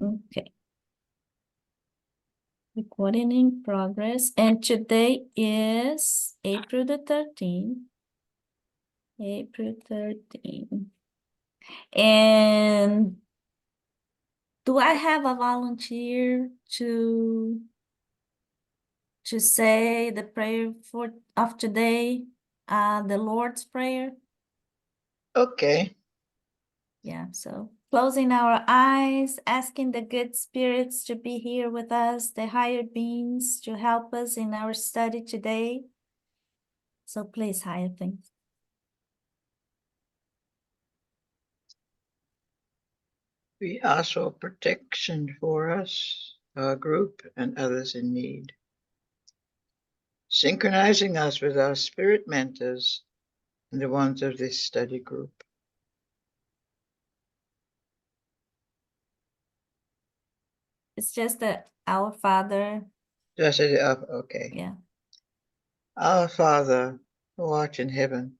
Okay. Recording in progress. And today is April the 13th. April 13th. And do I have a volunteer to say the prayer of today, the Lord's Prayer? Okay. Yeah, so closing our eyes, asking the good spirits to be here with us, the higher beings to help us in our study today. So please, higher things. We ask for protection for us, our group, and others in need. Synchronizing us with our spirit mentors and the ones of this study group. It's just that our Father. Just as up, okay. Yeah. Our Father, who art in heaven,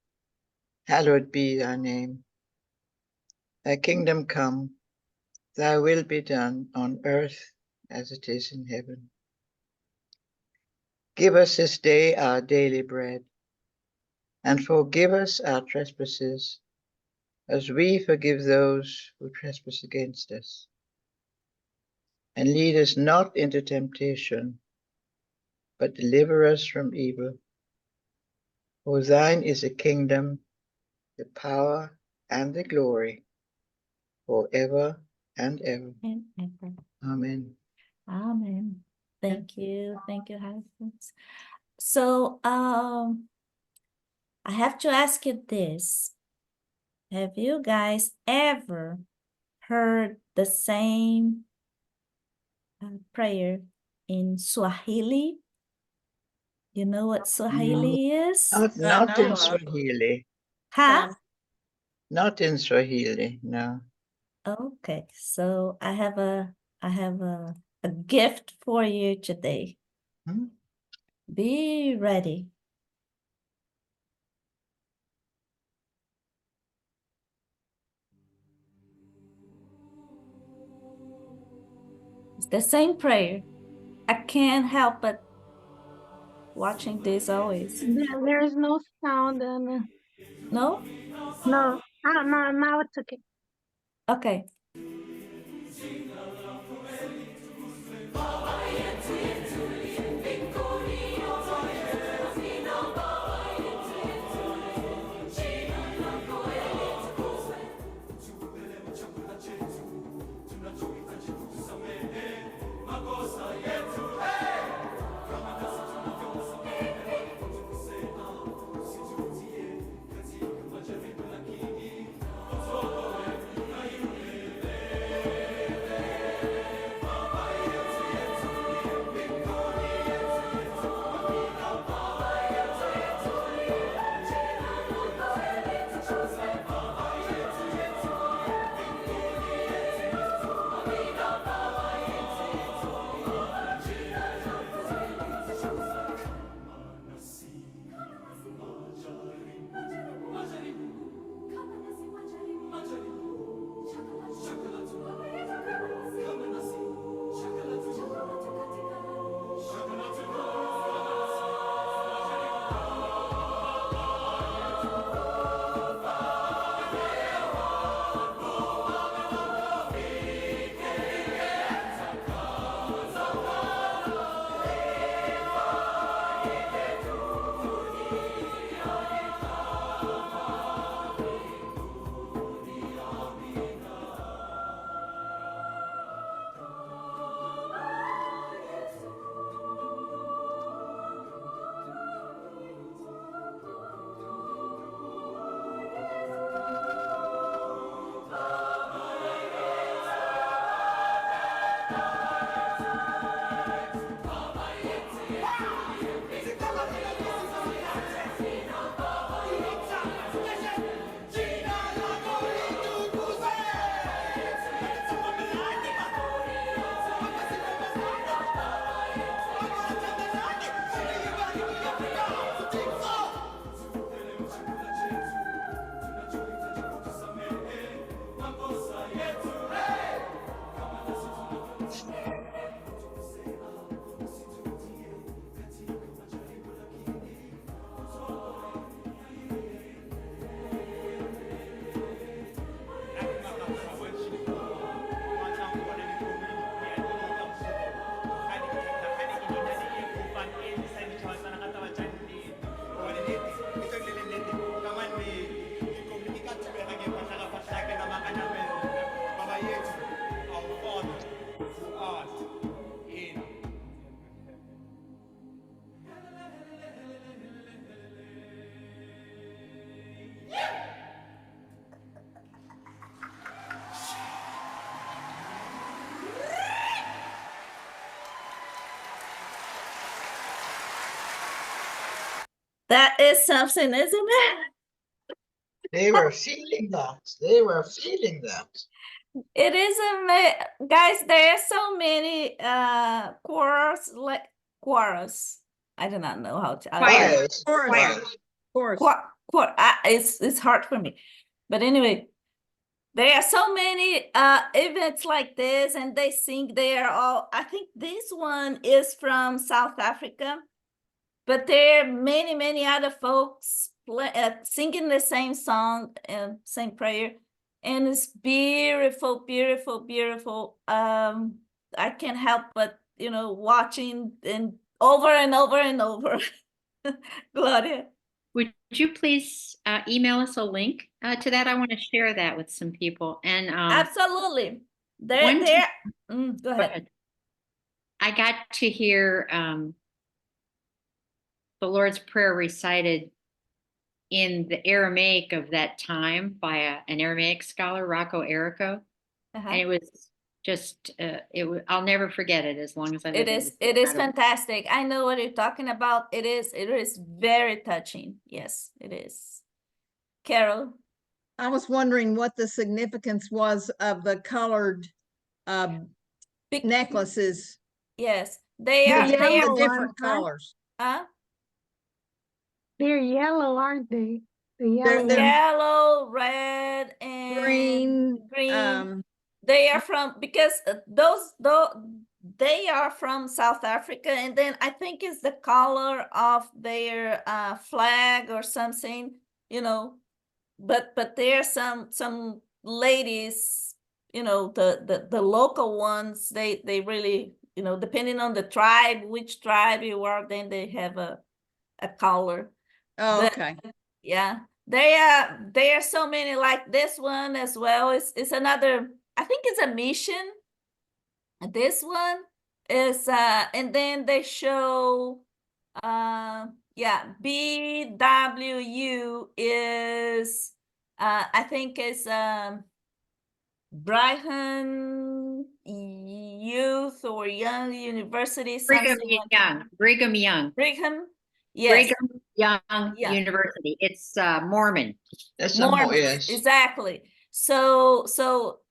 hallowed be thy name. Thy kingdom come, thy will be done on earth as it is in heaven. Give us this day our daily bread, and forgive us our trespasses, as we forgive those who trespass against us. And lead us not into temptation, but deliver us from evil. For thine is the kingdom, the power, and the glory, forever and ever. And ever. Amen. Amen. Thank you. Thank you, husbands. So I have to ask you this. Have you guys ever heard the same prayer in Swahili? You know what Swahili is? Not in Swahili. Huh? Not in Swahili, no. Okay, so I have a gift for you today. Hmm? Be ready. It's the same prayer. I can't help but watching this always. There is no sound and No? no. No, now it's okay. Okay. That is something, isn't it? They were feeling that. They were feeling that. It is guys, there are so many quarrels, like quarrels. I do not know how to Choirs. Chorus. Choirs. Chorus. it's hard for me. But anyway, there are so many events like this, and they sing there. All I think this one is from South Africa, but there are many other folks singing the same song and same prayer, and it's beautiful, beautiful, beautiful. I can't help but watching and over and over and over. Gloria. Would you please email us a link to that? I want to share that with some people. And Absolutely. Go Go ahead. I got to hear the Lord's Prayer recited in the Aramaic of that time by an Aramaic scholar, Rocco Errico. And it was just, I'll never forget it as long as I live. It is fantastic. I know what you're talking about. It is very touching. Yes, it is. Carol. I was wondering what the significance was of the colored necklaces. Yes, they They're are different colors. They're yellow, aren't they? They're yellow, red, and green. They are from, because they are from South Africa, and then I think it's the color of their flag or something, but there are some ladies, the local ones, they really, depending on the tribe, which tribe you are, then they have a color. Oh, okay. Yeah, there are so many like this one as well. It's another, I think it's a mission. This one is and then they show BWU is I think it's Brighton Youth or Young University, Brigham Young. Brigham Young. Brigham, yes. Brigham Young University. It's Mormon. That's Mormon, yes. exactly. So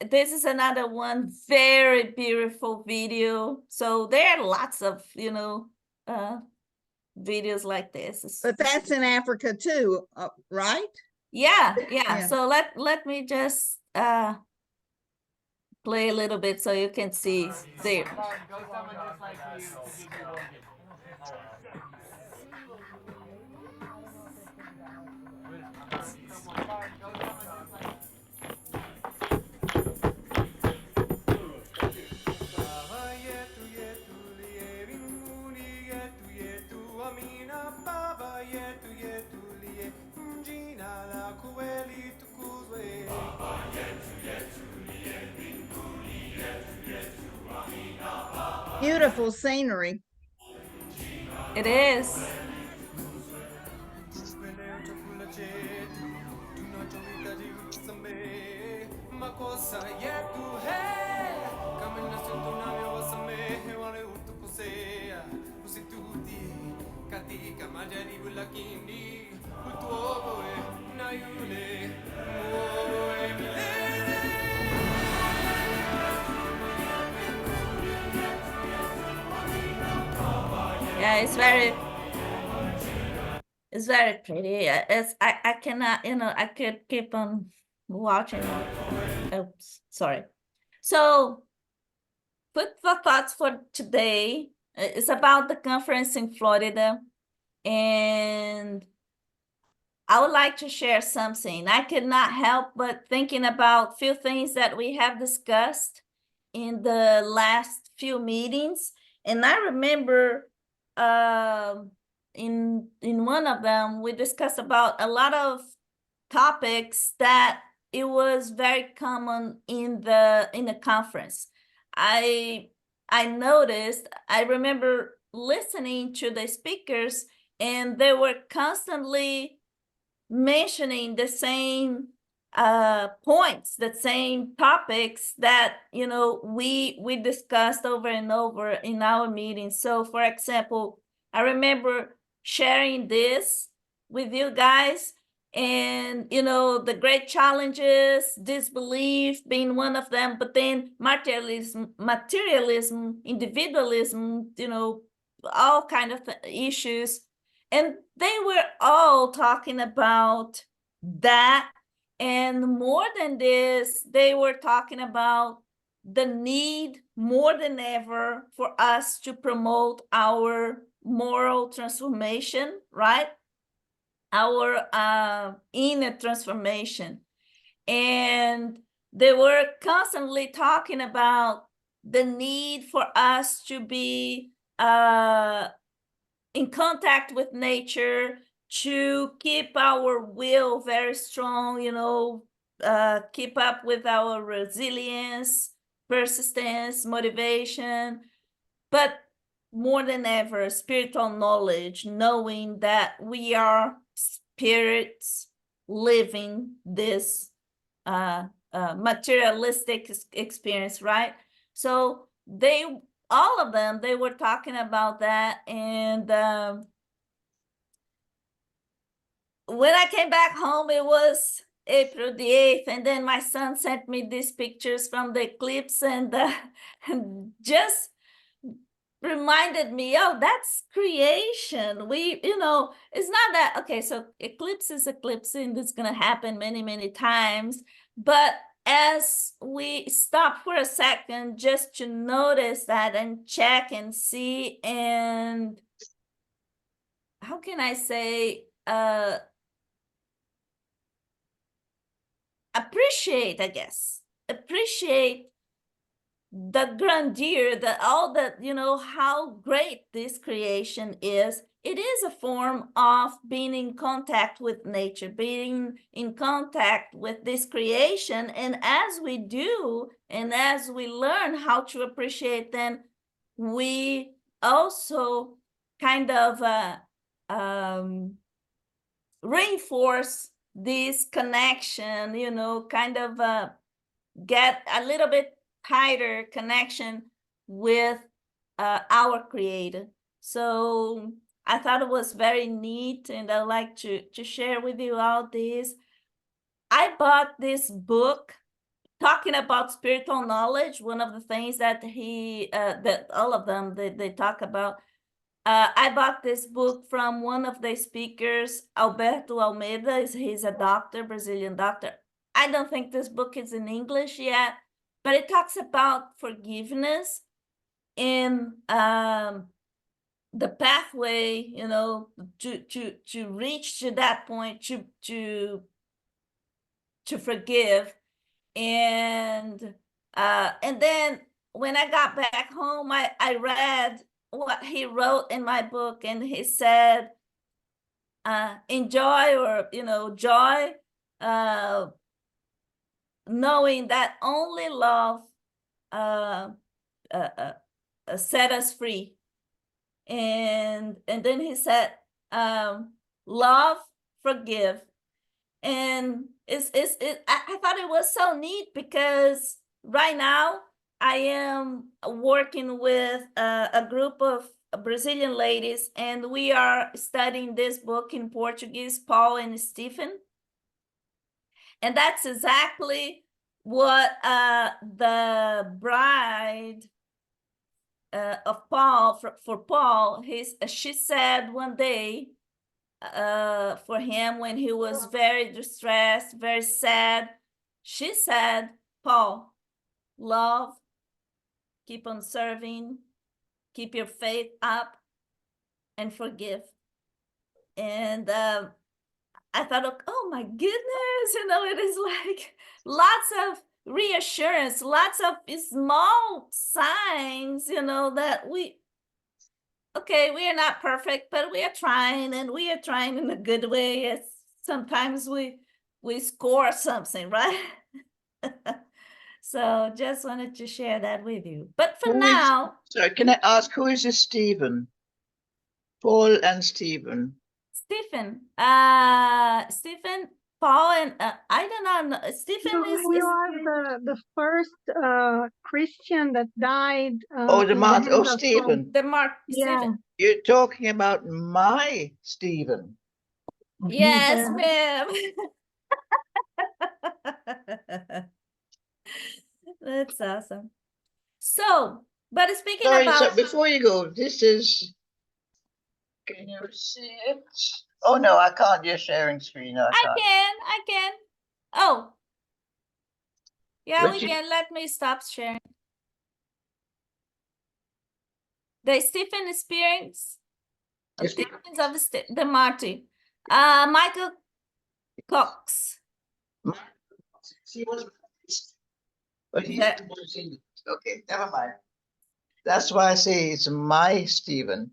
this is another one, very beautiful video. So there are lots of videos like this. But that's in Africa too, right? Yeah. So let me just play a little bit so you can see there. Beautiful scenery. It is. Yeah, it's very pretty. I cannot, I could keep on watching. Oops, sorry. So, food for thoughts for today is about the conference in Florida, and I would like to share something. I could not help but thinking about a few things that we have discussed in the last few meetings, and I remember in one of them we discussed about a lot of topics that it was very common in the conference. I noticed, I remember listening to the speakers, and they were constantly mentioning the same points, the same topics that we discussed over and over in our meetings. So for example, I remember sharing this with you guys. And, you know, the great challenges, disbelief being one of them, but then materialism, individualism, you know, all kind of issues. And they were all talking about that. And more than this, they were talking about the need more than ever for us to promote our moral transformation, right? Our inner transformation. And they were constantly talking about the need for us to be in contact with nature, to keep our will very strong, you know, keep up with our resilience, persistence, motivation, but more than ever, spiritual knowledge, knowing that we are spirits living this materialistic experience, right? So all of them, they were talking about that. And when I came back home, it was April the 8th, and then my son sent me these pictures from the eclipse, and just reminded me, oh, that's creation. We, you know, it's not that, okay, so eclipse is eclipsing, it's going to happen many, many times. But as we stop for a second just to notice that and check and see, and how can I say, appreciate, I guess, appreciate the grandeur, all that, you know, how great this creation is. It is a form of being in contact with nature, being in contact with this creation. And as we do, and as we learn how to appreciate them, we also kind of reinforce this connection, you know, kind of get a little bit tighter connection with our creator. So I thought it was very neat, and I'd like to share with you all this. I bought this book talking about spiritual knowledge. One of the things that that all of them, they talk about. I bought this book from one of the speakers, Alberto Almeida. He's a doctor, Brazilian doctor. I don't think this book is in English yet, but it talks about forgiveness and the pathway, you know, to reach to that point, to forgive. And then when I got back home, I read what he wrote in my book, and he said, enjoy, or, you know, joy, knowing that only love set us free. And then he said, love, forgive. And I thought it was so neat, because right now I am working with a group of Brazilian ladies, and we are studying this book in Portuguese, Paul and Stephen. And that's exactly what the bride of Paul, for Paul, she said one day, for him, when he was very distressed, very sad, she said, Paul, love, keep on serving, keep your faith up, and forgive. And I thought, oh my goodness, you know, it is like lots of reassurance, lots of small signs, you know, that we are not perfect, but we are trying, and we are trying in a good way. As sometimes we score something, right? So just wanted to share that with you. But for now, sorry, can I ask, who is this Stephen? Paul and Stephen. Stephen, Paul, and I don't know. Stephen He was the first Christian that died. Stephen. The Mark, Yeah. Stephen. You're talking about my Stephen. Yes, ma'am. That's awesome. So, but speaking Sorry, so about, before you go, this is, can you see it? Oh, no, I can't. You're sharing screen. No, I can't. I can. Oh, yeah, But we you- can. Let me stop sharing. The Stephen experience, Yes, teachings of the Marty, Michael Cox. She was, but he's Yeah. okay, never mind. That's why I say it's my Stephen.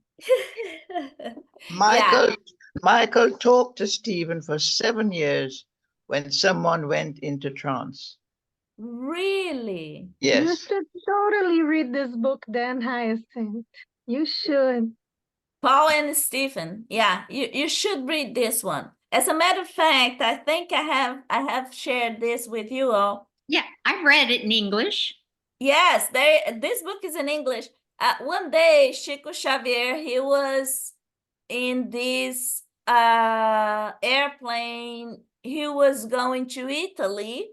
Yeah, Michael talked to Stephen for 7 years when someone went into trance. really. You Yes. should totally read this book, Dan Hyacinth. You should. Paul and Stephen. Yeah, you should read this one. As a matter of fact, I think I have shared this with you all. Yeah, I read it in English. Yes, this book is in English. One day, Chico Xavier, he was in this airplane. He was going to Italy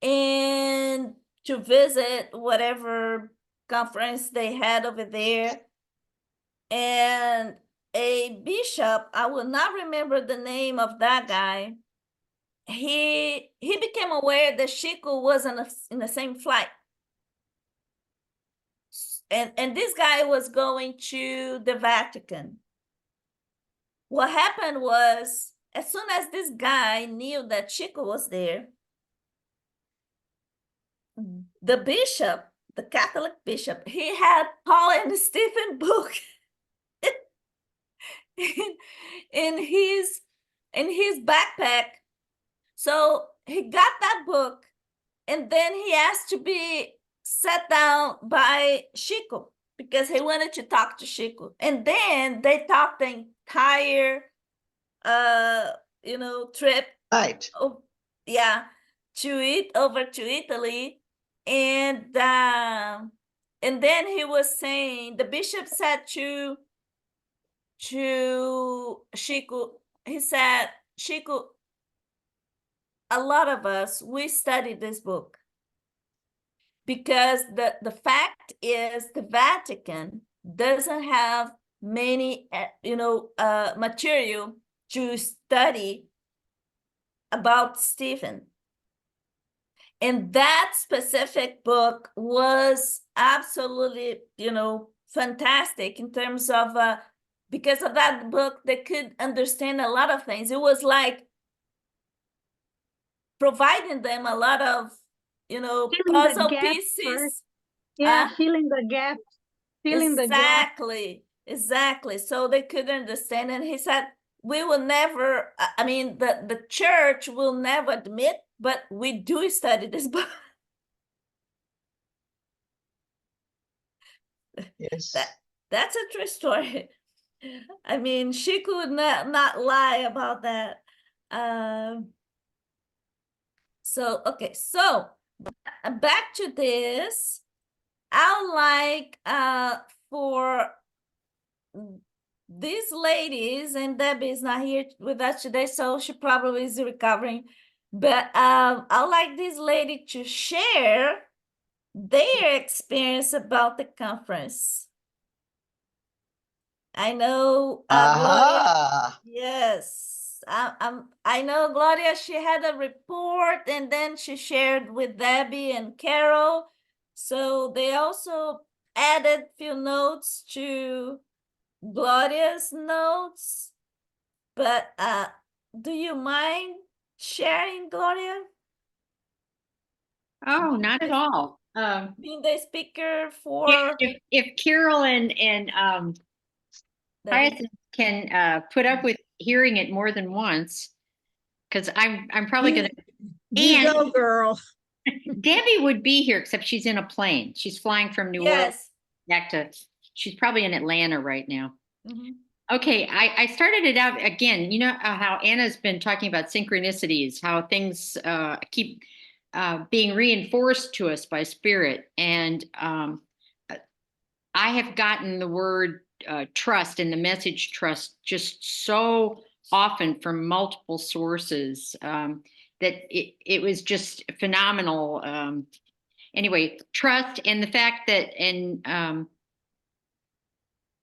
and to visit whatever conference they had over there. And a bishop, I will not remember the name of that guy. He became aware that Chico was in the same flight. And this guy was going to the Vatican. What happened was, as soon as this guy knew that Chico was there, the bishop, the Catholic bishop, he had Paul and Stephen book in his backpack. So he got that book, and then he asked to be sat down by Chico because he wanted to talk to Chico. And then they talked the entire trip. Right. Oh, yeah, over to Italy. And then he was saying, the bishop said to Chico, he said, Chico, a lot of us, we studied this book because the fact is the Vatican doesn't have many material to study about Stephen. And that specific book was absolutely, fantastic in terms of because of that book, they could understand a lot of things. It was like providing them a lot of, Filling the puzzle gaps pieces. first. Yeah, filling the gaps. Filling the gaps. Exactly. So they could understand. And he said, we will never, I mean, the church will never admit, but we do study this book. Yes. That's a true story. I mean, she could not lie about that. So, okay, so back to this. I like for these ladies, and Debbie is not here with us today, so she probably is recovering. But I like this lady to share their experience about the conference. I know Gloria. Yes, I know Gloria. She had a report, and then she shared with Debbie and Carol. So they also added few notes to Gloria's notes. But do you mind sharing, Gloria? Oh, not at all. Being the speaker for If Carol and Debbie. Hyacinth can put up with hearing it more than once, because I'm probably going to. You go, girl. Debbie would be here, except she's in a plane. She's flying from New Orleans back to. She's probably in Atlanta right now. Mm-hmm. Okay, I started it out again. You know how Anna's been talking about synchronicities, how things keep being reinforced to us by spirit. And I have gotten the word trust and the message trust just so often from multiple sources that it was just phenomenal. Anyway, trust, and the fact that, and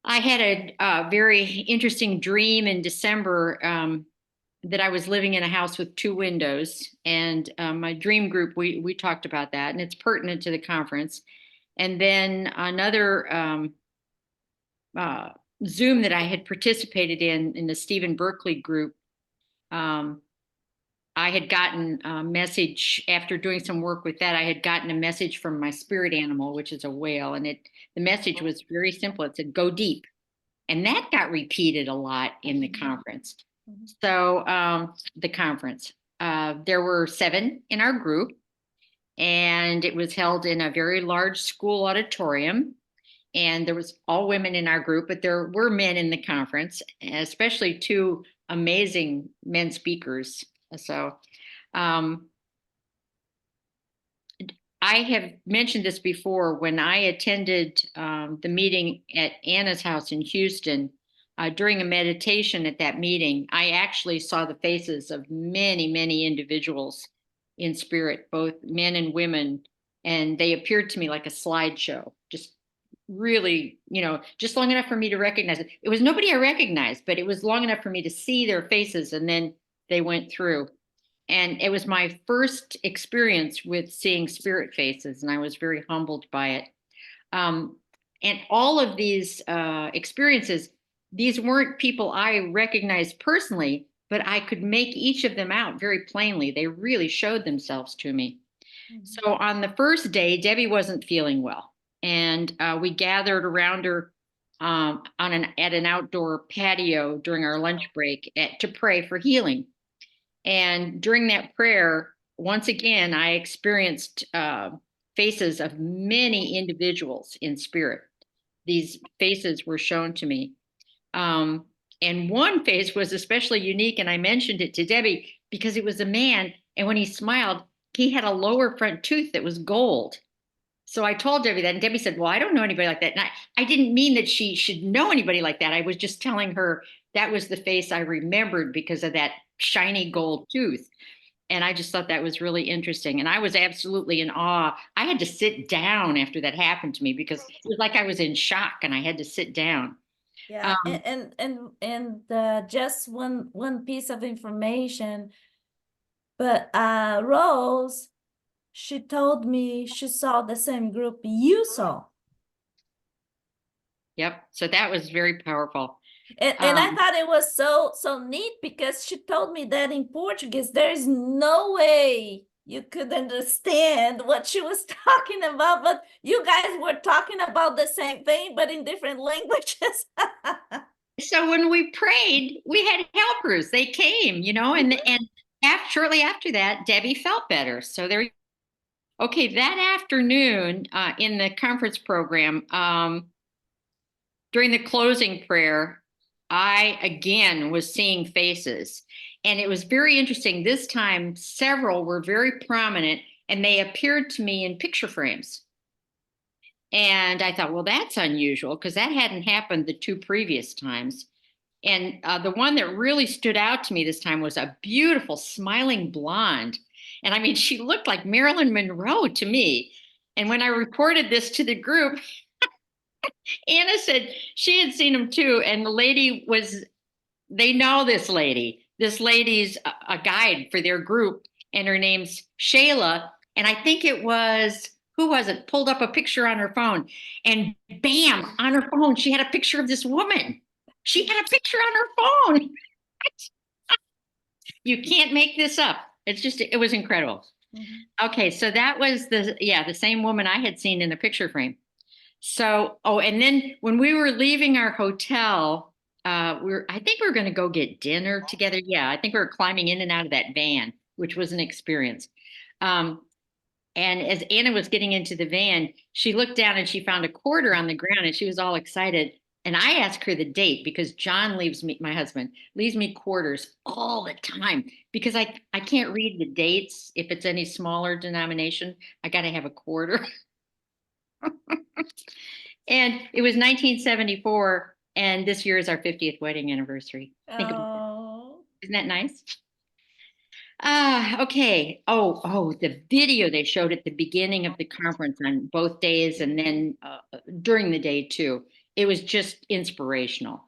I had a very interesting dream in December that I was living in a house with 2 windows, and my dream group, we talked about that, and it's pertinent to the conference. And then another Zoom that I had participated in the Stephen Berkeley group, I had gotten a message after doing some work with that. I had gotten a message from my spirit animal, which is a whale, and the message was very simple. It said, "Go deep," and that got repeated a lot in the conference. So the conference, there were 7 in our group, and it was held in a very large school auditorium. And there was all women in our group, but there were men in the conference, especially 2 amazing men speakers. So I have mentioned this before. When I attended the meeting at Anna's house in Houston, during a meditation at that meeting, I actually saw the faces of many, many individuals in spirit, both men and women, and they appeared to me like a slideshow, just really, just long enough for me to recognize it. It was nobody I recognized, but it was long enough for me to see their faces, and then they went through. And it was my first experience with seeing spirit faces, and I was very humbled by it. And all of these experiences, these weren't people I recognized personally, but I could make each of them out very plainly. They really showed themselves to me. So on the first day, Debbie wasn't feeling well, and we gathered around her at an outdoor patio during our lunch break to pray for healing. And during that prayer, once again, I experienced faces of many individuals in spirit. These faces were shown to me. And one face was especially unique, and I mentioned it to Debbie because it was a man, and when he smiled, he had a lower front tooth that was gold. So I told Debbie that, and Debbie said, "Well, I don't know anybody like that." And I didn't mean that she should know anybody like that. I was just telling her that was the face I remembered because of that shiny gold tooth. And I just thought that was really interesting. And I was absolutely in awe. I had to sit down after that happened to me because it was like I was in shock, and I had to sit down. Yeah, and just one piece of information, but Rose, she told me she saw the same group you saw. Yep. So that was very powerful. And I thought it was so neat because she told me that in Portuguese, there is no way you could understand what she was talking about, but you guys were talking about the same thing, but in different languages. So when we prayed, we had helpers. They came, and shortly after that, Debbie felt better. So there. Okay, that afternoon in the conference program, during the closing prayer, I again was seeing faces, and it was very interesting. This time, several were very prominent, and they appeared to me in picture frames. And I thought, well, that's unusual because that hadn't happened the 2 previous times. And the one that really stood out to me this time was a beautiful, smiling blonde. And I mean, she looked like Marilyn Monroe to me. And when I reported this to the group, Anna said she had seen him too. And the lady they know this lady. This lady's a guide for their group, and her name's Shayla. And I think it was, who was it? Pulled up a picture on her phone, and bam, on her phone, she had a picture of this woman. She had a picture on her phone. You can't make this up. It was incredible. Okay, so that was the same woman I had seen in the picture frame. So, and then when we were leaving our hotel, I think we were going to go get dinner together. Yeah, I think we were climbing in and out of that van, which was an experience. And as Anna was getting into the van, she looked down and she found a quarter on the ground, and she was all excited. And I asked her the date because John my husband, leaves me quarters all the time because I can't read the dates if it's any smaller denomination. I got to have a quarter. And it was 1974. And this year is our 50th wedding anniversary. Think about that. Oh, Isn't that nice? Okay. Oh, the video they showed at the beginning of the conference on both days and then during the day too. It was just inspirational.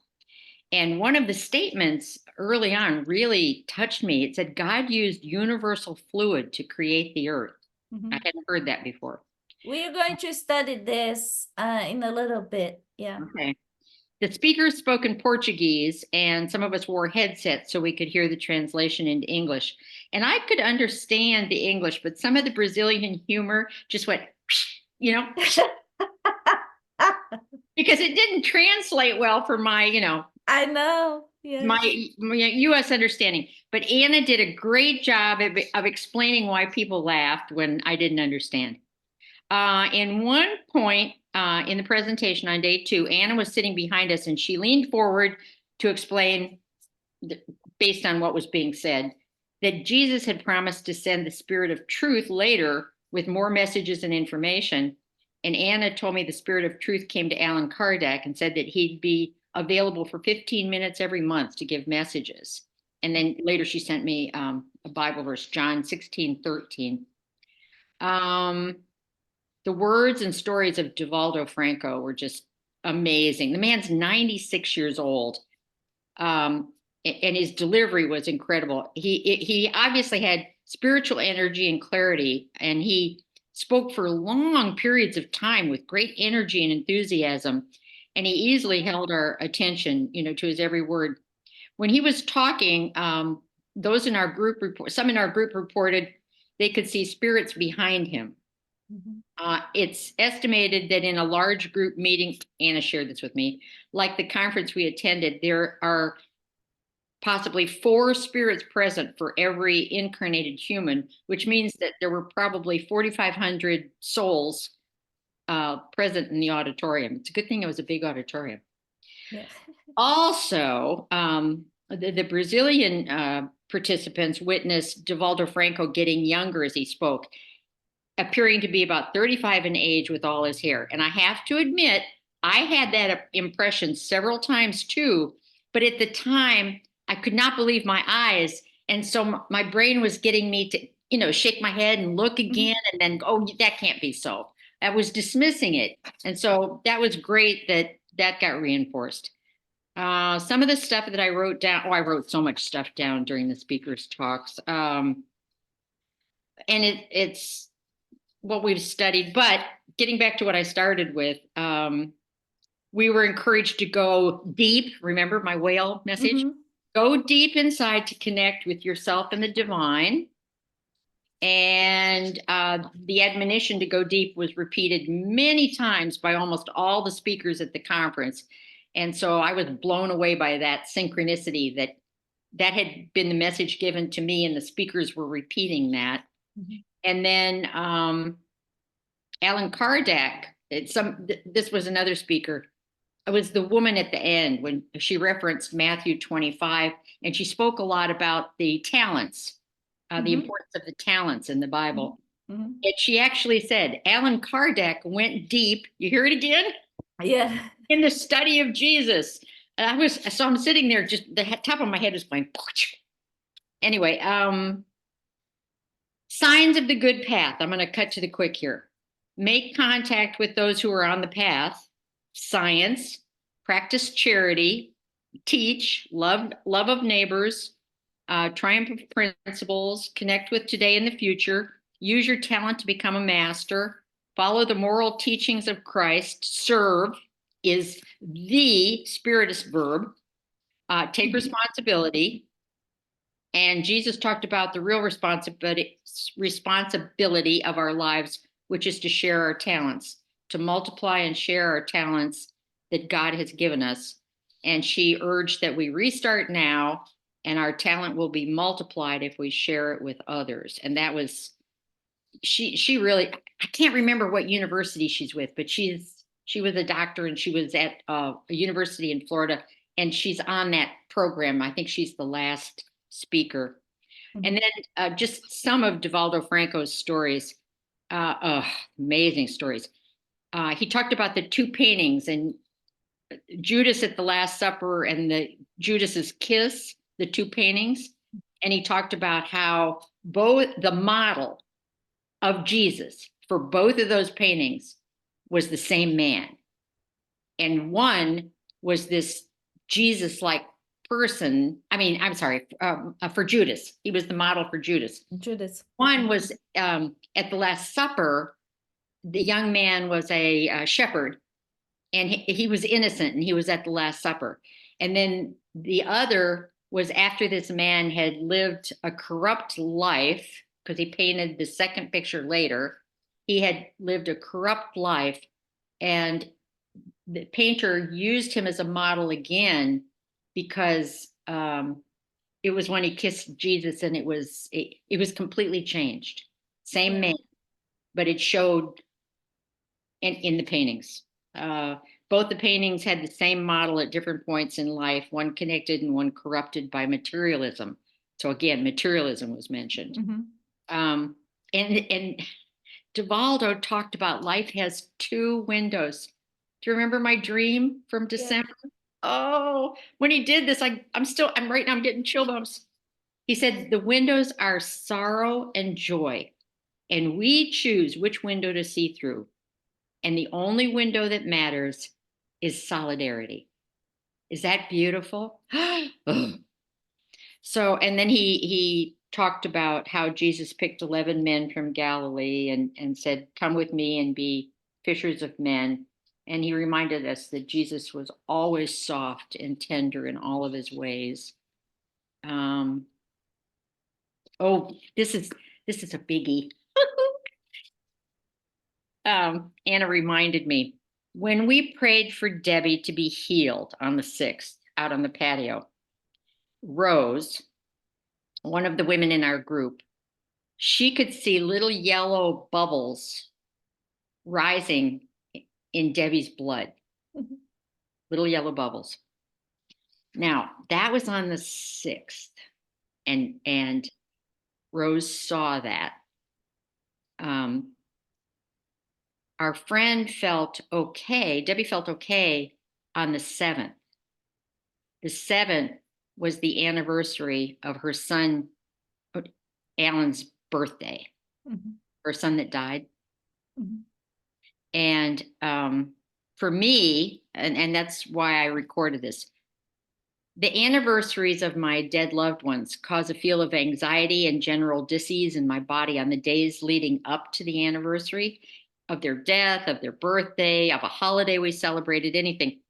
And one of the statements early on really touched me. It said, God used universal fluid to create the earth. mhm. I hadn't heard that before. We are going to study this in a little bit. Yeah. Okay. The speakers spoke in Portuguese, and some of us wore headsets so we could hear the translation into English. And I could understand the English, but some of the Brazilian humor just went, you know, because it didn't translate well for my, I know. Yeah. my U.S. understanding. But Anna did a great job of explaining why people laughed when I didn't understand. In one point in the presentation on day 2, Anna was sitting behind us and she leaned forward to explain, based on what was being said, that Jesus had promised to send the Spirit of Truth later with more messages and information. And Anna told me the Spirit of Truth came to Allan Kardec and said that he'd be available for 15 minutes every month to give messages. And then later she sent me a Bible verse, John 16:13. The words and stories of Divaldo Franco were just amazing. The man's 96 years old, and his delivery was incredible. He obviously had spiritual energy and clarity, and he spoke for long periods of time with great energy and enthusiasm, and he easily held our attention, to his every word. When he was talking, those in our group some in our group reported they could see spirits behind him. Mhm. It's estimated that in a large group meeting, Anna shared this with me, like the conference we attended, there are possibly 4 spirits present for every incarnated human, which means that there were probably 4,500 souls present in the auditorium. It's a good thing it was a big auditorium. Yeah. Also, the Brazilian participants witnessed Divaldo Franco getting younger as he spoke, appearing to be about 35 in age with all his hair. And I have to admit, I had that impression several times too, but at the time, I could not believe my eyes. And so my brain was getting me to, shake my head and look again and then, oh, that can't be so. I was dismissing it. And so that was great that got reinforced. Some of the stuff that I wrote down, I wrote so much stuff down during the speakers' talks. And it's what we've studied, but getting back to what I started with, we were encouraged to go deep. Remember my whale message? Mhm. Go deep inside to connect with yourself and the divine. And the admonition to go deep was repeated many times by almost all the speakers at the conference. And so I was blown away by that synchronicity that had been the message given to me, and the speakers were repeating that. Mhm. And then Allan Kardec, this was another speaker. It was the woman at the end when she referenced Matthew 25, and she spoke a lot about the talents, the importance of the talents in the Bible. Mhm. And she actually said, Allan Kardec went deep. You hear it again? Yeah. In the study of Jesus. So I'm sitting there, just the top of my head is going. Anyway, signs of the good path. I'm going to cut to the quick here. Make contact with those who are on the path. Science, practice charity, teach, love of neighbors, triumph of principles, connect with today and the future, use your talent to become a master, follow the moral teachings of Christ, serve is the Spiritist verb, take responsibility. And Jesus talked about the real responsibility of our lives, which is to share our talents, to multiply and share our talents that God has given us. And she urged that we restart now, and our talent will be multiplied if we share it with others. And that was, she really, I can't remember what university she's with, but she was a doctor, and she was at a university in Florida, and she's on that program. I think she's the last speaker. And then just some of Divaldo Franco's stories, amazing stories. He talked about the 2 paintings, and Judas at the Last Supper and the Judas's kiss, the two paintings, and he talked about how both the model of Jesus for both of those paintings was the same man. And one was this Jesus-like person. I mean, I'm sorry, for Judas. He was the model for Judas. Judas. One was at the Last Supper, the young man was a shepherd, and he was innocent, and he was at the Last Supper. And then the other was after this man had lived a corrupt life, because he painted the second picture later. He had lived a corrupt life, and the painter used him as a model again because it was when he kissed Jesus, and it was completely changed. Same man, but it showed in the paintings. Both the paintings had the same model at different points in life, one connected and one corrupted by materialism. So again, materialism was mentioned. Mm-hmm. And Divaldo talked about life has two windows. Do you remember my dream from December? Yeah. Oh, when he did this, I'm right now, I'm getting chill bumps. He said, the windows are sorrow and joy, and we choose which window to see through. And the only window that matters is solidarity. Is that beautiful? So, and then he talked about how Jesus picked 11 men from Galilee and said, come with me and be fishers of men. And he reminded us that Jesus was always soft and tender in all of his ways. This is a biggie. Anna reminded me, when we prayed for Debbie to be healed on the 6th out on the patio, Rose, one of the women in our group, she could see little yellow bubbles rising in Debbie's blood. Mm-hmm. Little yellow bubbles. Now, that was on the 6th, and Rose saw that. Our friend felt okay. Debbie felt okay on the 7th. The 7th was the anniversary of her son, Alan's birthday, mm-hmm. Her son that died. Mm-hmm. And for me, and that's why I recorded this, the anniversaries of my dead loved ones cause a feel of anxiety and general dis-ease in my body on the days leading up to the anniversary of their death, of their birthday, of a holiday we celebrated, anything.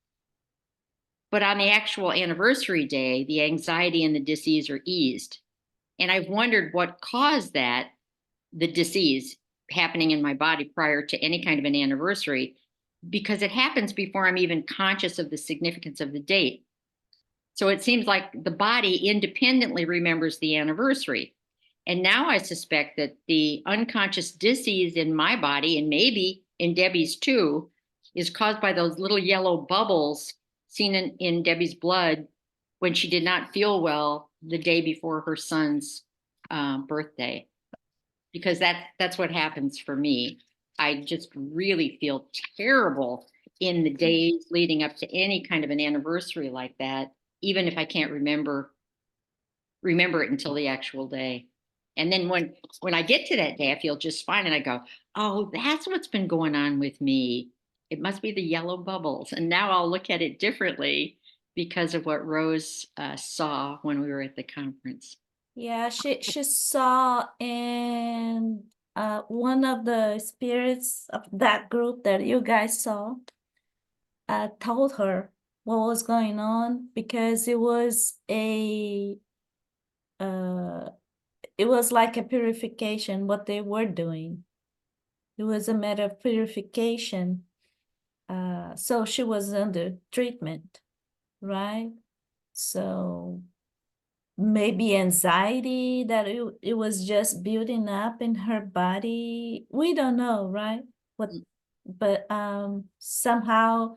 But on the actual anniversary day, the anxiety and the dis-ease are eased. And I've wondered what caused that, the dis-ease happening in my body prior to any kind of an anniversary, because it happens before I'm even conscious of the significance of the date. So it seems like the body independently remembers the anniversary. And now I suspect that the unconscious dis-ease in my body, and maybe in Debbie's too, is caused by those little yellow bubbles seen in Debbie's blood when she did not feel well the day before her son's birthday. Because that's what happens for me. I just really feel terrible in the days leading up to any kind of an anniversary like that, even if I can't remember it until the actual day. And then when I get to that day, I feel just fine. And I go, oh, that's what's been going on with me. It must be the yellow bubbles. And now I'll look at it differently because of what Rose saw when we were at the conference. Yeah, she saw in one of the spirits of that group that you guys saw told her what was going on, because it was like a purification, what they were doing. It was a matter of purification. So she was under treatment, right? So maybe anxiety that it was just building up in her body. We don't know, right? But somehow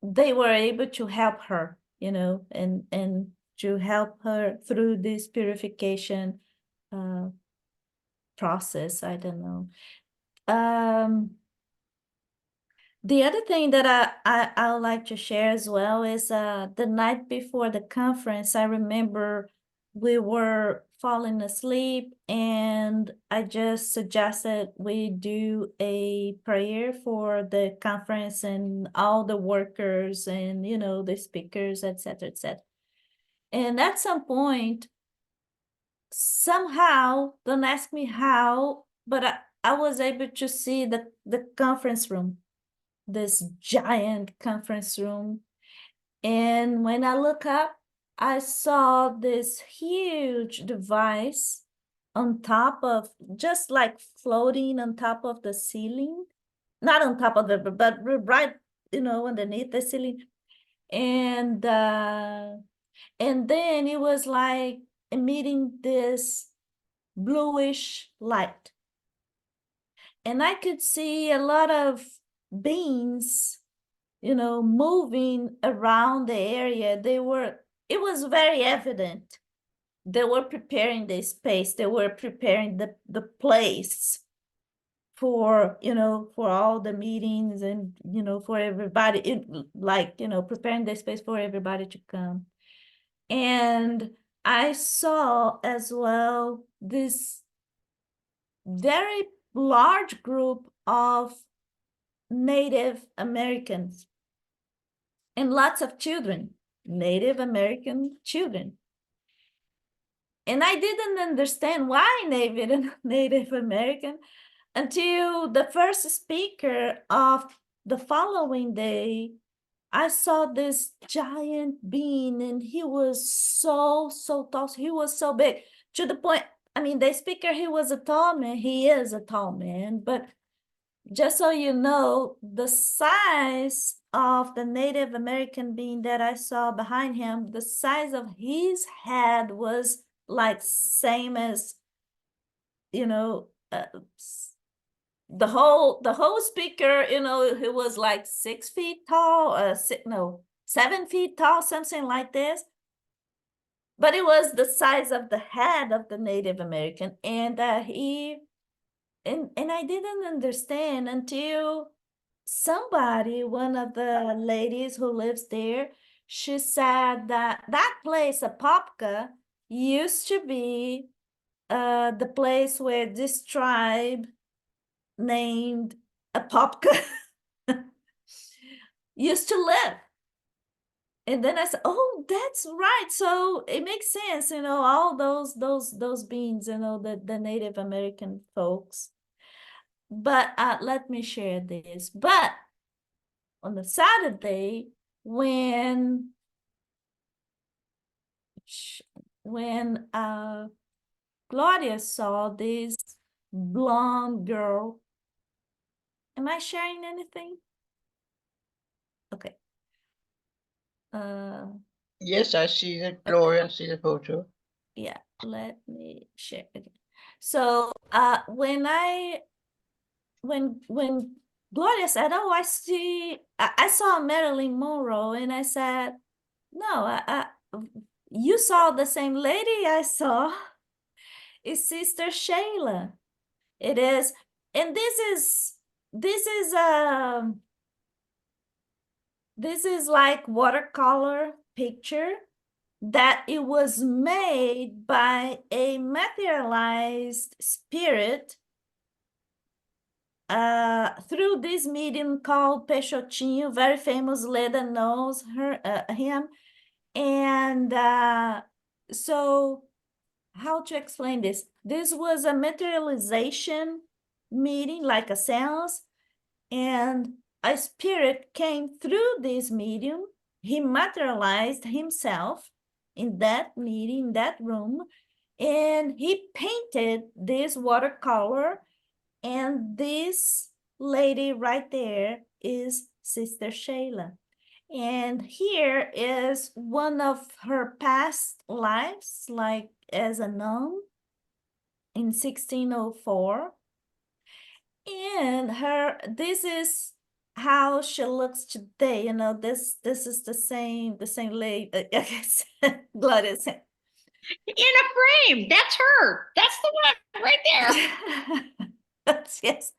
they were able to help her, and to help her through this purification process. I don't know. The other thing that I would like to share as well is the night before the conference, I remember we were falling asleep and I just suggested we do a prayer for the conference and all the workers and, you know, the speakers, etc., etc. And at some point, somehow, don't ask me how, but I was able to see the conference room, this giant conference room. And when I look up, I saw this huge device on top of, just like floating on top of the ceiling, not on top of the, but right, you know, underneath the ceiling. And then it was like emitting this bluish light. And I could see a lot of beings, you know, moving around the area. It was very evident. They were preparing the space. They were preparing the place for, you know, for all the meetings and, you know, for everybody, like, you know, preparing the space for everybody to come. And I saw as well this very large group of Native Americans and lots of children, Native American children. And I didn't understand why Native American until the first speaker of the following day. I saw this giant being and he was so tall. He was so big to the point, I mean, the speaker, he was a tall man. He is a tall man, but just so you know, the size of the Native American being that I saw behind him, the size of his head was like same as, you know, the whole speaker, you know, it was like 6 feet tall, 7 feet tall, something like this. But it was the size of the head of the Native American, and and I didn't understand until somebody, one of the ladies who lives there, she said that that place, Apopka, used to be the place where this tribe named Apopka used to live. And then I said, oh, that's right. So it makes sense, you know, all those beings, you know, the Native American folks. But let me share this. But on the Saturday, when Claudia saw this blonde girl, am I sharing anything? Okay. Yes, I see that. Gloria, I see the photo. Yeah, let me share again. So when Gloria said, oh, I saw Marilyn Monroe, and I said, no, you saw the same lady I saw. It's Sister Shayla. It is, and this is like watercolor picture that it was made by a materialized spirit through this medium called Peixotinho, very famous. Leda knows him. And so how to explain this? This was a materialization meeting, like a seance, and a spirit came through this medium. He materialized himself in that meeting, that room, and he painted this watercolor. And this lady right there is Sister Shayla. And here is one of her past lives, like as a nun in 1604. And this is how she looks today. You know, this is the same lady. I guess Gladys. In a frame. That's her. That's the one right there. Yes.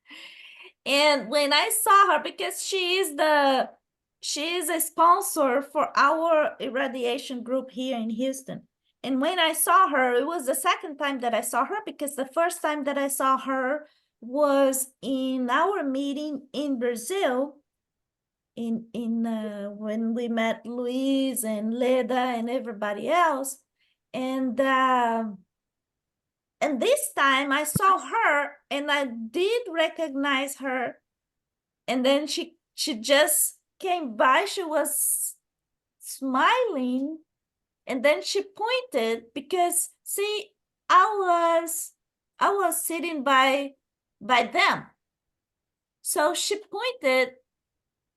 And when I saw her, because she is a sponsor for our irradiation group here in Houston. And when I saw her, it was the second time that I saw her, because the first time that I saw her was in our meeting in Brazil, when we met Luis and Leda and everybody else. And this time I saw her and I did recognize her. And then she just came by. She was smiling, and then she pointed, because see, I was sitting by them. So she pointed,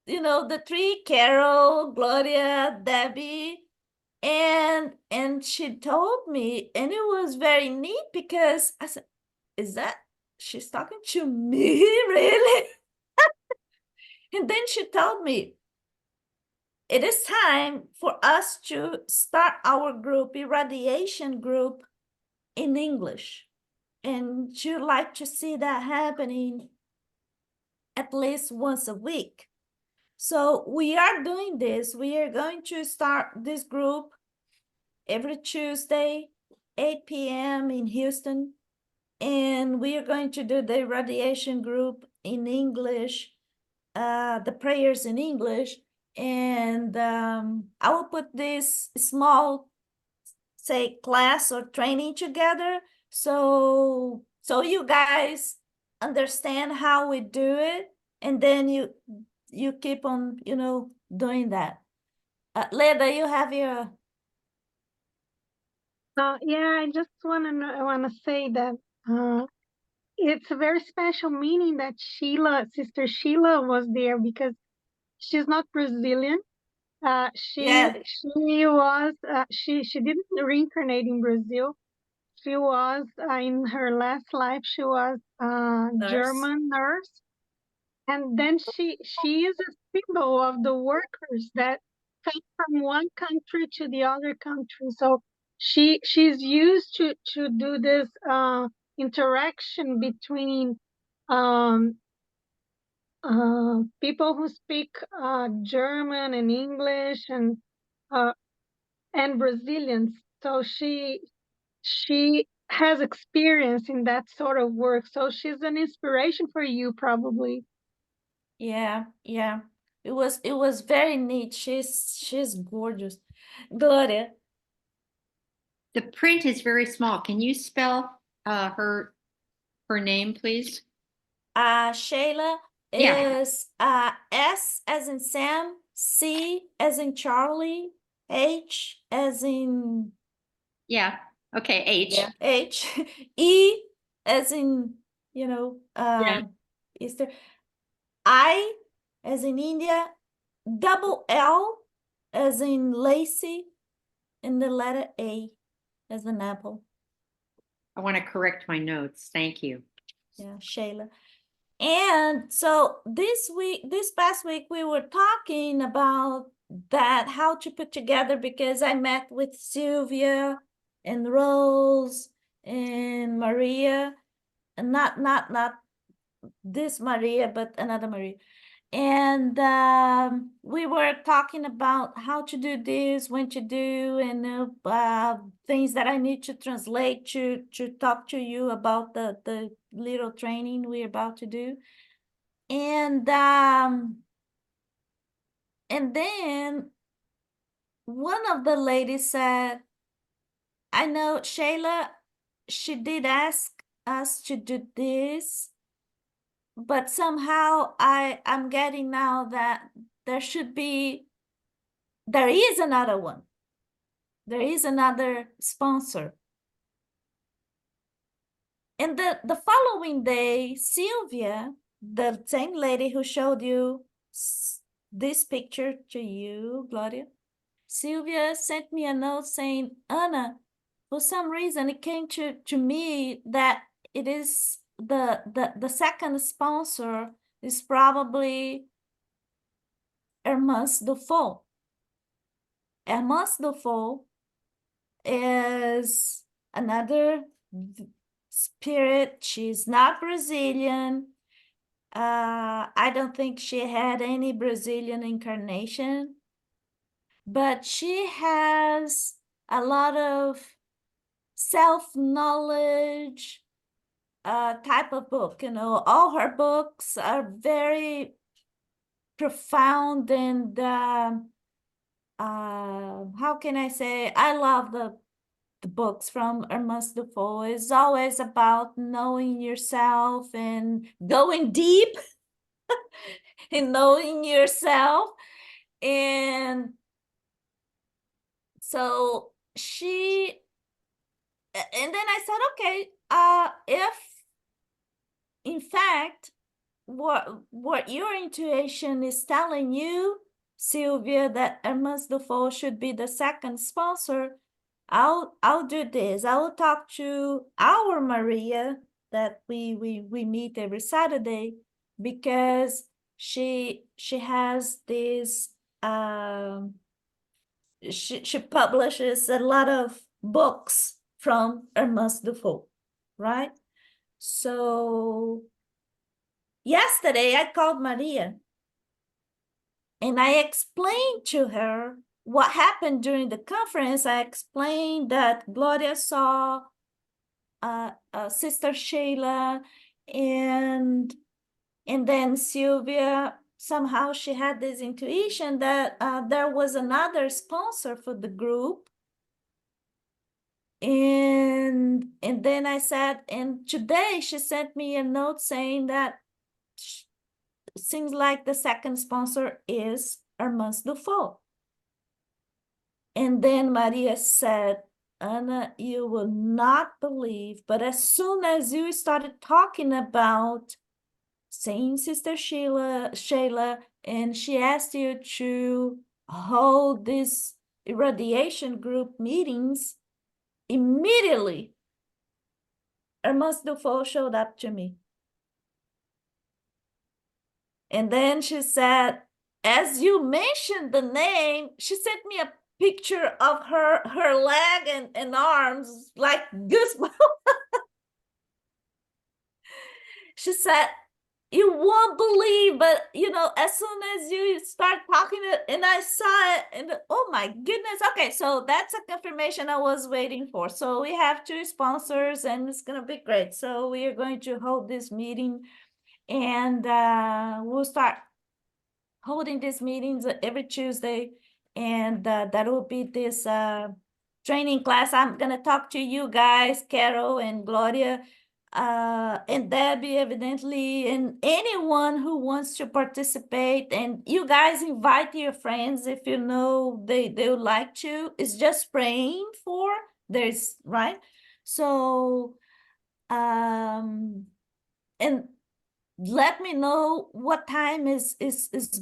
the three, Carol, Gloria, Debbie, and she told me, and it was very neat, because I said, is that she's talking to me, really? And then she told me, it is time for us to start our group, irradiation group, in English. And she'd like to see that happening at least once a week. So we are doing this. We are going to start this group every Tuesday, 8 p.m. in Houston. And we are going to do the irradiation group in English, the prayers in English. And I will put this small, say, class or training together, so you guys understand how we do it, and then you keep on, doing that. Leda, you have your... Yeah, I just wanna say that it's a very special meaning that Sister Sheila was there, because she's not Brazilian. Yeah. She was she didn't reincarnate in Brazil. She was in her last life. She was a German nurse, and then she is a symbol of the workers that come from one country to the other country. So she's used to do this interaction between um, people who speak German and English and Brazilians. So she has experience in that sort of work. So she's an inspiration for you, probably. Yeah. It was very neat. She's gorgeous. Gloria. The print is very small. Can you spell her name, please? Shayla Yeah. is S as in Sam, C as in Charlie, H as in... Yeah. Okay. H. Yeah. H, E as in, Yeah. Easter, I as in India, double L as in Lacey, and the letter A as an apple. I want to correct my notes. Thank you. Yeah, Shayla. And so this past week, we were talking about that, how to put together, because I met with Sylvia and Rose and Maria, and not this Maria, but another Maria. And we were talking about how to do this, when to do, and things that I need to translate to talk to you about the little training we're about to do. And then one of the ladies said, I know Shayla, she did ask us to do this, but somehow I'm getting now that there is another one. There is another sponsor. And the following day, Sylvia, the same lady who showed you this picture to you, Gloria, Sylvia sent me a note saying, Anna, for some reason it came to me that it is the second sponsor is probably Hermance Dufault. Hermance Dufault is another spirit. She's not Brazilian. I don't think she had any Brazilian incarnation, but she has a lot of self-knowledge type of book. You know, all her books are very profound and how can I say? I love the books from Ernest Defoe. It's always about knowing yourself and going deep in knowing yourself. And so she, and then I said, okay, if in fact what your intuition is telling you, Sylvia, that Ernest Defoe should be the second sponsor, I'll do this. I will talk to our Maria that we meet every Saturday, because she has this she publishes a lot of books from Ernest Defoe, right? So yesterday I called Maria and I explained to her what happened during the conference. I explained that Gloria saw Sister Sheila, and then Sylvia, somehow she had this intuition that there was another sponsor for the group. And then I said, and today she sent me a note saying that seems like the second sponsor is Ernest Defoe. And then Maria said, Anna, you will not believe, but as soon as you started talking about saying Sister Sheila, and she asked you to hold these irradiation group meetings, immediately Ernest Defoe showed up to me. And then she said, as you mentioned the name, she sent me a picture of her leg and arms, like goosebumps. She said, you won't believe, but you know, as soon as you start talking, and I saw it, and oh my goodness. Okay, so that's a confirmation I was waiting for. So we have 2 sponsors and it's gonna be great. So we are going to hold this meeting, and we'll start holding these meetings every Tuesday, and that will be this training class. I'm gonna talk to you guys, Carol and Gloria, and Debbie, evidently, and anyone who wants to participate. And you guys invite your friends if you know they would like to. It's just praying for, there's, right? So and let me know what time is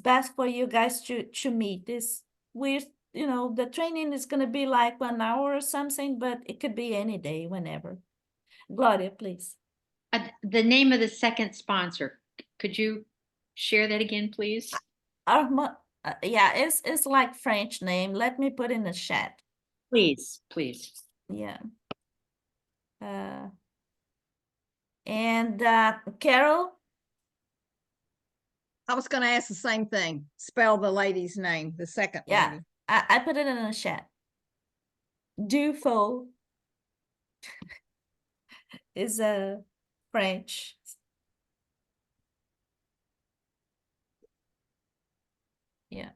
best for you guys to meet. We're, you know, the training is going to be like 1 hour or something, but it could be any day, whenever. Gloria, please. The name of the second sponsor, could you share that again, please? Yeah, it's like French name. Let me put in the chat. Please. Yeah. And Carol? I was going to ask the same thing. Spell the lady's name, the second Yeah, lady. I put it in the chat. Dufault is a French. Yeah.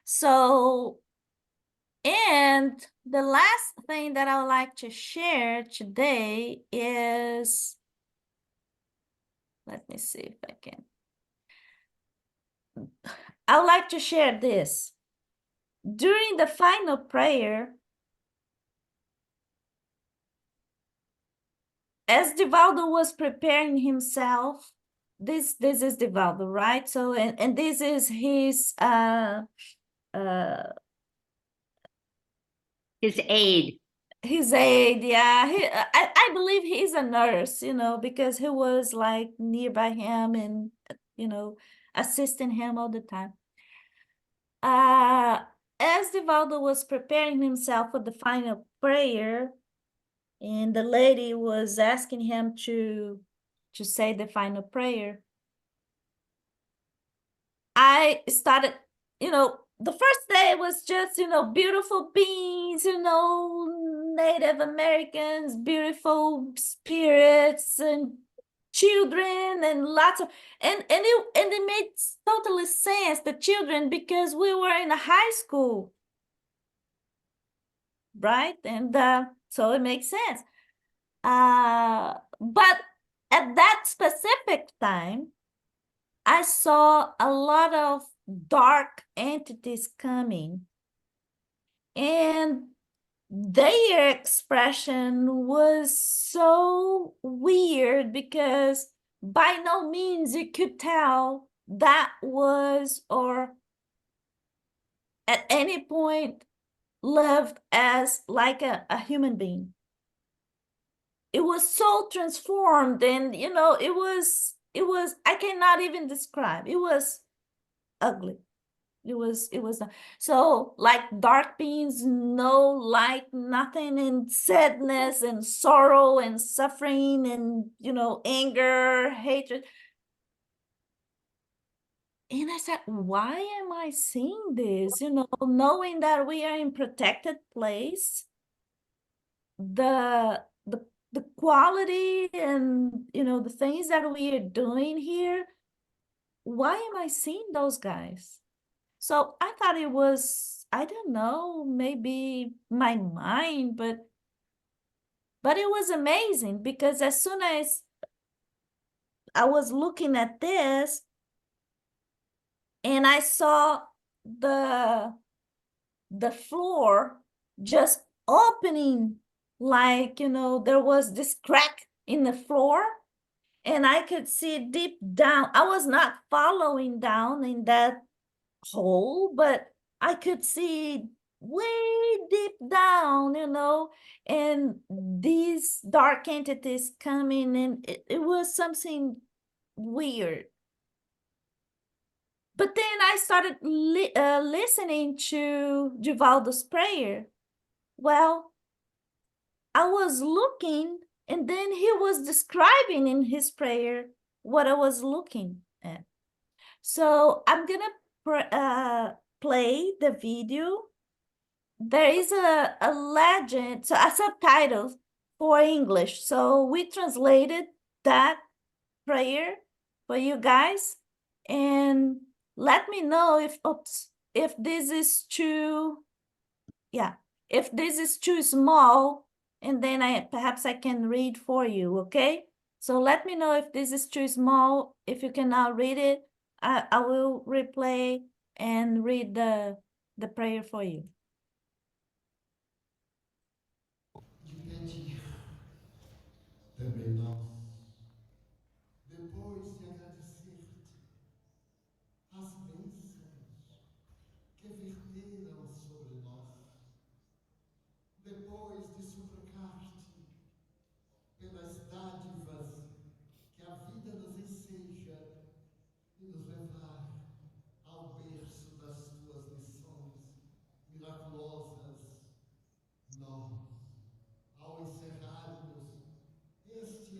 So, and the last thing that I would like to share today is, let me see if I can. I would like to share this. During the final prayer, as Divaldo was preparing himself, this is Divaldo, right? So, and this is his His aide, yeah. I believe he's a nurse, you know, because he was like nearby him and, you know, assisting him all the time. As Divaldo was preparing himself for the final prayer, and the lady was asking him to say the final prayer, I started, the first day was just, beautiful beings, Native Americans, beautiful spirits and children and lots of, and it made totally sense, the children, because we were in a high school, right? And so it makes sense. But at that specific time, I saw a lot of dark entities coming, and their expression was so weird because by no means you could tell that was, or at any point lived as like a human being. It was so transformed, and it was I cannot even describe. It was ugly. It was so like dark beings, no light, nothing, and sadness and sorrow and suffering and anger, hatred. And I said, why am I seeing this? Knowing that we are in protected place, the the quality and the things that we are doing here, why am I seeing those guys? So I thought it was, I don't know, maybe my mind, but it was amazing because as soon as I was looking at this and I saw the floor just opening, like there was this crack in the floor and I could see deep down. I was not following down in that hole, but I could see way deep down, and these dark entities coming, and it was something weird. But then I started listening to Divaldo's prayer. Well, I was looking, and then he was describing in his prayer what I was looking at. So I'm gonna play the video. There is a legend, so a subtitle for English. So we translated that prayer for you guys, and let me know if this is too, yeah, if this is too small, and then perhaps I can read for you, okay? So let me know if this is too small. If you cannot read it, I will replay and read the prayer for you. De pedir também nós, depois de agradecer-te as bênçãos que verteram sobre nós, depois de suplicar-te pelas dádivas que a vida nos enseja e nos levar ao berço das tuas lições miraculosas, nós, ao encerrarmos este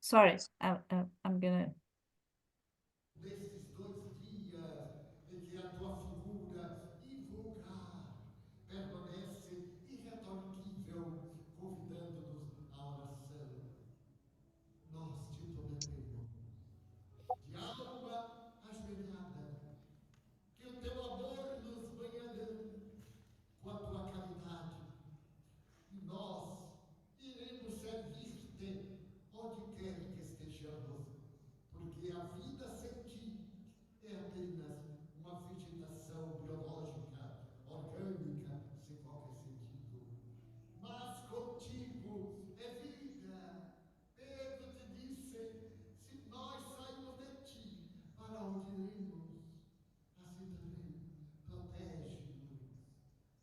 Sorry, I'm gonna. Desses 2 dias em que a tua figura invulgar permanece irretorquível, convidando-nos à oração. Nós te prometemos, de alma ajoelhada, que o teu amor nos banhará com a tua caridade, e nós iremos servir-te onde quer que estejamos, porque a vida sem ti é apenas uma vegetação biológica, orgânica, sem qualquer sentido. Mas contigo é vida. Pedro te disse: se nós saímos de ti, para onde iremos? Assim também, protege-nos.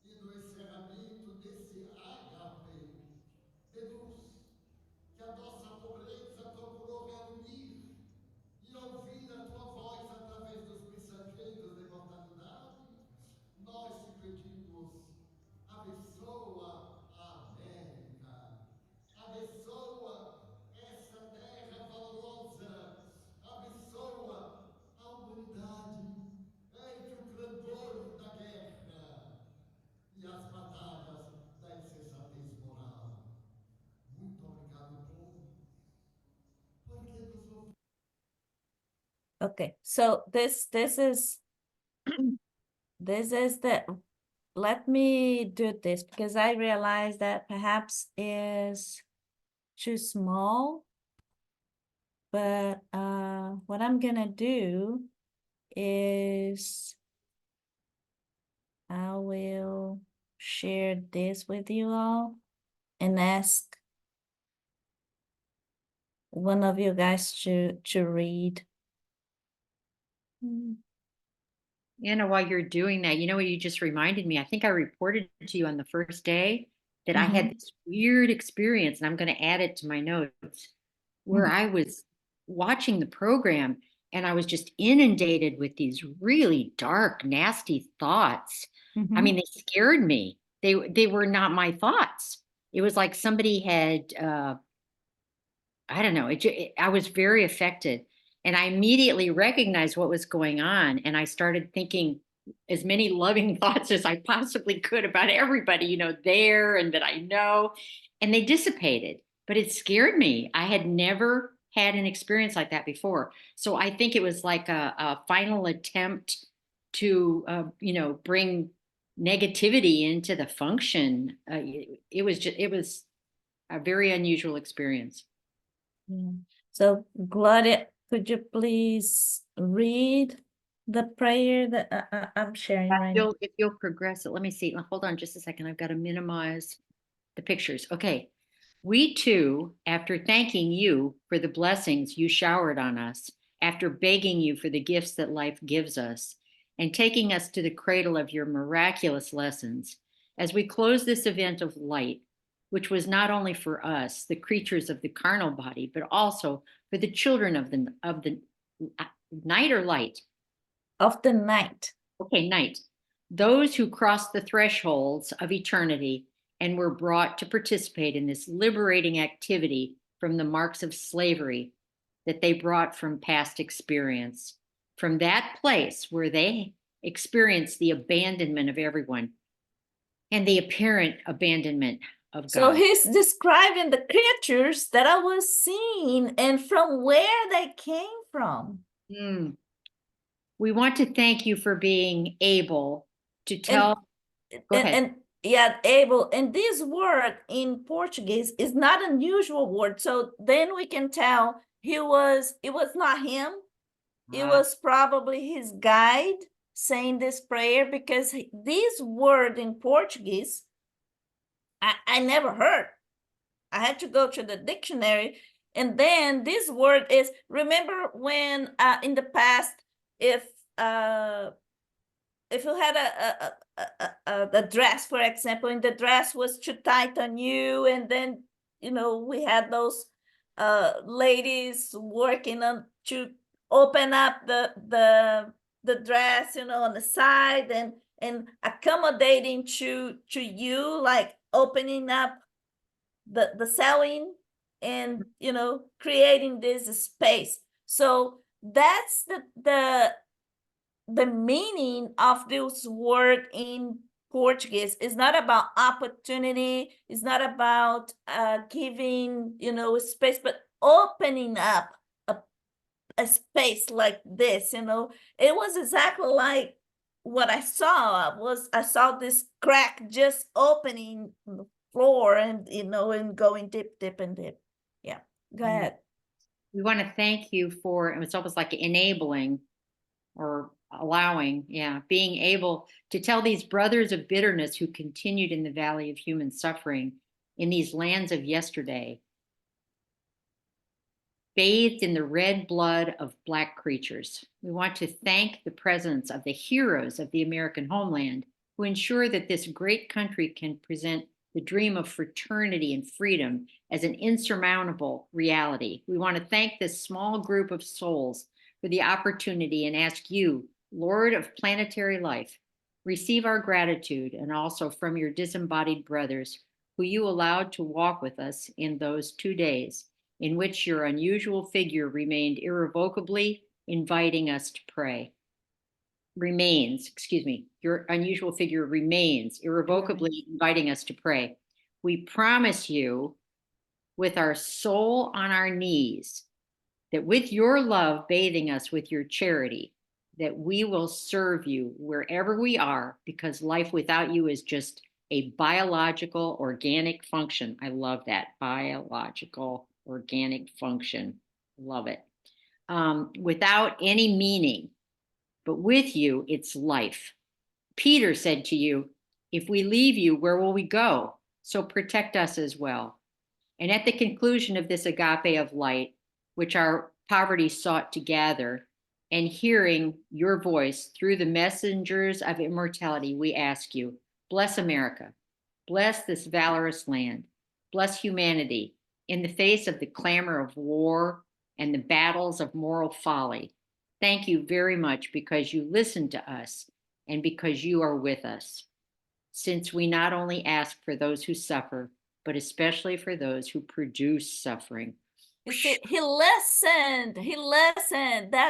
E no encerramento desse ágape de luz, que a nossa pobreza procurou reunir e ouvir a tua voz através dos mensageiros da imortalidade, nós te pedimos, abençoa a América, abençoa essa terra valorosa, abençoa a humanidade, em que o clamor da guerra e as batalhas da insensatez moral. Muito obrigado, povo, porque nos ouviu. Okay, so this is the, let me do this because I realize that perhaps is too small. But what I'm gonna do is I will share this with you all and ask one of you guys to read. Anna, while you're doing that, you know what you just reminded me? I think I reported to you on the first day that I had this weird experience, and I'm going to add it to my notes, where I was watching the program and I was just inundated with these really dark, nasty thoughts. I mean, they scared me. They were not my thoughts. It was like somebody had, I don't know, I was very affected. And I immediately recognized what was going on. And I started thinking as many loving thoughts as I possibly could about everybody, you know, there and that I know. And they dissipated, but it scared me. I had never had an experience like that before. So I think it was like a final attempt to, you know, bring negativity into the function. It was a very unusual experience. So Gloria, could you please read the prayer that I'm sharing right now? If you'll progress it, let me see. Hold on just a second. I've got to minimize the pictures. Okay. We too, after thanking you for the blessings you showered on us, after begging you for the gifts that life gives us, and taking us to the cradle of your miraculous lessons, as we close this event of light, which was not only for us, the creatures of the carnal body, but also for the children of the night or light? Of the night. Okay, night. Those who crossed the thresholds of eternity and were brought to participate in this liberating activity from the marks of slavery that they brought from past experience. From that place where they experienced the abandonment of everyone and the apparent abandonment of God. So he's describing the creatures that I was seeing and from where they came from. We want to thank you for being able to tell. Go ahead. And yeah, able. And this word in Portuguese is not an unusual word. So then we can tell it was not him. It was probably his guide saying this prayer, because this word in Portuguese, I never heard. I had to go to the dictionary. And then this word is, remember when in the past, if you had a dress, for example, and the dress was too tight on you, and then, you know, we had those ladies working on to open up the dress, you know, on the side and accommodating to you, like opening up the sewing and creating this space. So that's the meaning of this word in Portuguese. It's not about opportunity. It's not about giving, space, but opening up a space like this. It was exactly like what I saw. I saw this crack just opening the floor, and and going dip, dip, and dip. Yeah, go ahead. We want to thank you for, it's almost like enabling or allowing, being able to tell these brothers of bitterness who continued in the valley of human suffering in these lands of yesterday, bathed in the red blood of Black creatures. We want to thank the presence of the heroes of the American homeland who ensure that this great country can present the dream of fraternity and freedom as an insurmountable reality. We want to thank this small group of souls for the opportunity and ask you, Lord of planetary life, receive our gratitude, and also from your disembodied brothers who you allowed to walk with us in those 2 days in which your unusual figure remained irrevocably inviting us to pray. Your unusual figure remains irrevocably inviting us to pray. We promise you, with our soul on our knees, that with your love bathing us with your charity, that we will serve you wherever we are, because life without you is just a biological organic function. I love that. Biological organic function. Love it. Without any meaning, but with you, it's life. Peter said to you, if we leave you, where will we go? So protect us as well. And at the conclusion of this agape of light, which our poverty sought to gather, and hearing your voice through the messengers of immortality, we ask you, bless America, bless this valorous land, bless humanity in the face of the clamor of war and the battles of moral folly. Thank you very much because you listened to us and because you are with us. Since we not only ask for those who suffer, but especially for those who produce suffering. You see, he listened.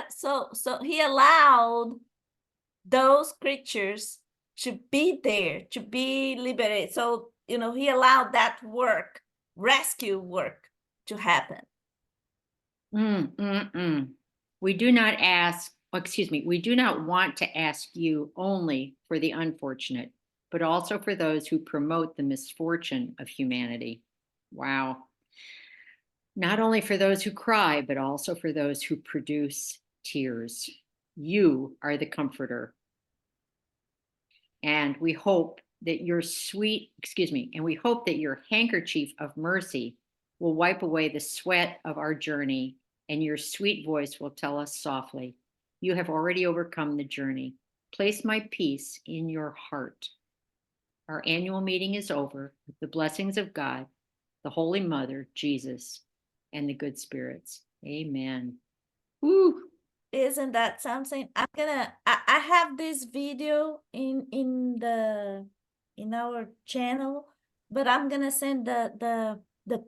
So he allowed those creatures to be there, to be liberated. So, he allowed that work, rescue work, to happen. We do not we do not want to ask you only for the unfortunate, but also for those who promote the misfortune of humanity. Wow. Not only for those who cry, but also for those who produce tears. You are the comforter. And we hope that your handkerchief of mercy will wipe away the sweat of our journey, and your sweet voice will tell us softly, you have already overcome the journey. Place my peace in your heart. Our annual meeting is over with the blessings of God, the Holy Mother, Jesus, and the good spirits. Amen. Woo. Isn't that something? I have this video in our channel, but I'm gonna send the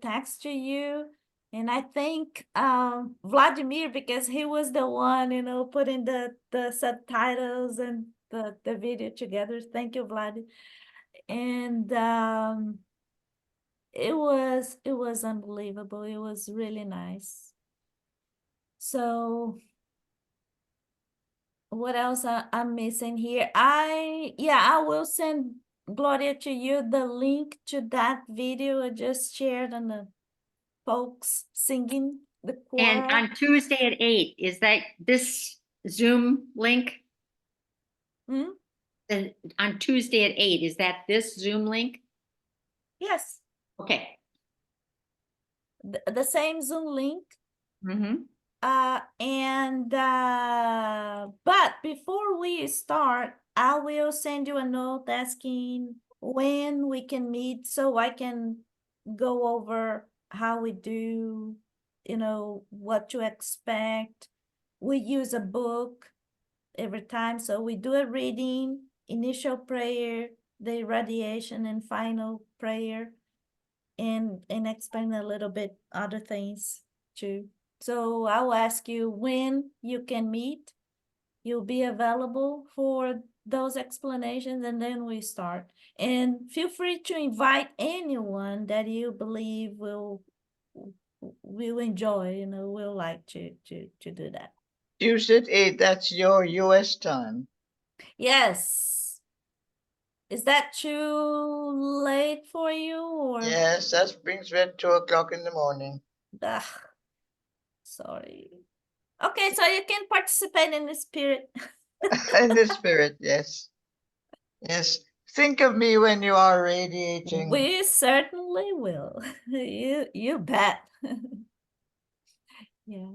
text to you. And I think Vladimir, because he was the one, putting the subtitles and the video together. Thank you, Vlad. And it was unbelievable. It was really nice. So what else I'm missing here? I will send, Gloria, to you the link to that video I just shared on the folks singing the choir. And on Tuesday at 8, is that this Zoom link? On Tuesday at 8, is that this Zoom link? Yes. Okay. The same Zoom link. But before we start, I will send you a note asking when we can meet, so I can go over how we do, what to expect. We use a book every time. So we do a reading, initial prayer, the irradiation, and final prayer. and explain a little bit other things too. So I'll ask you when you can meet. You'll be available for those explanations, and then we start. And feel free to invite anyone that you believe will enjoy, will like to do that. You said 8, that's your US time. Yes. Is that too late for you, or? Yes, that brings me at 2 o'clock in the morning. Sorry. Okay, so you can participate in the spirit. In the spirit, yes. Yes. Think of me when you are radiating. We certainly will. You bet. Yeah.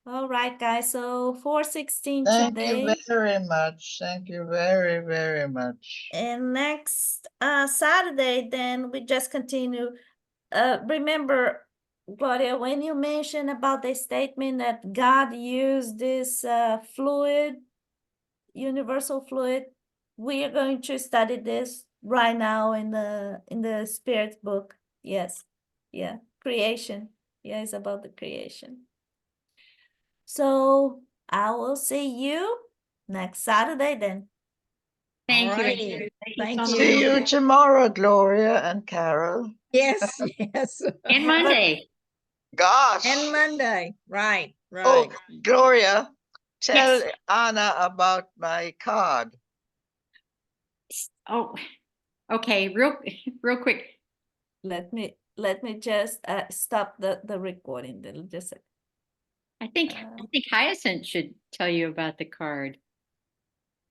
All right, guys. So 4:16 Thank today. you very much. Thank you very, very much. And next Saturday, then we just continue. Remember, Gloria, when you mentioned about the statement that God used this fluid, universal fluid, we are going to study this right now in the spirit book. Yes. Yeah. Creation. Yeah, it's about the creation. So I will see you next Saturday then. Thank you. Alrighty. Thank you Thank so you. See you tomorrow, Gloria and Carol. Yes, yes. And Monday. Gosh. And Monday. Right, Oh, right. Gloria, tell Yes. Anna about my card. Oh, okay. Real quick. Let me just stop the recording. Just a I think Hyacinth should tell you about the card.